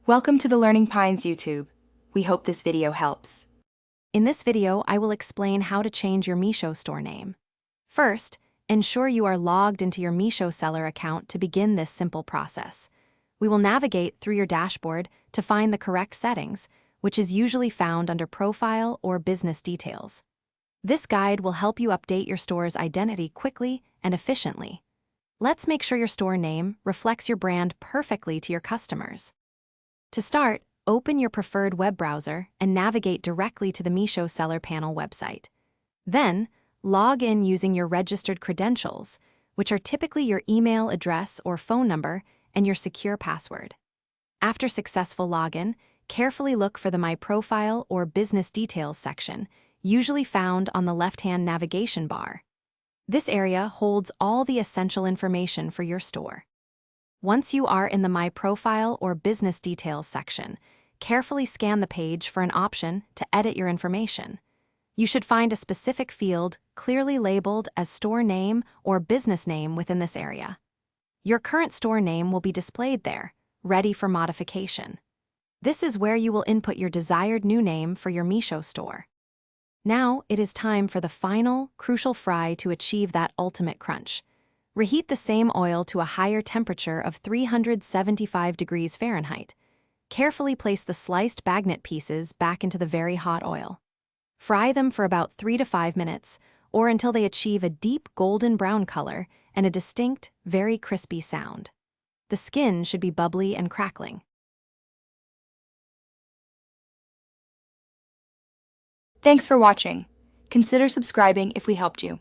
Welcome to the Learning Pines YouTube. We hope this video helps. In this video, I will explain how to change your Meesho store name. First, ensure you are logged into your Meesho seller account to begin this simple process. We will navigate through your dashboard to find the correct settings, which is usually found under Profile or Business Details. This guide will help you update your store's identity quickly and efficiently. Let's make sure your store name reflects your brand perfectly to your customers. To start, open your preferred web browser and navigate directly to the Meesho Seller Panel website. Then, log in using your registered credentials, which are typically your email address or phone number and your secure password. After successful login, carefully look for the My Profile or Business Details section, usually found on the left-hand navigation bar. This area holds all the essential information for your store. Once you are in the My Profile or Business Details section, carefully scan the page for an option to edit your information. You should find a specific field clearly labeled as store name or business name within this area. Your current store name will be displayed there, ready for modification. This is where you will input your desired new name for your Meesho store. Now it is time for the final, crucial fry to achieve that ultimate crunch. Reheat the same oil to a higher temperature of 375 degrees Fahrenheit. Carefully place the sliced bagnet pieces back into the very hot oil. Fry them for about 3 to 5 minutes, or until they achieve a deep golden brown color and a distinct, very crispy sound. The skin should be bubbly and crackling. Thanks for watching. Consider subscribing if we helped you.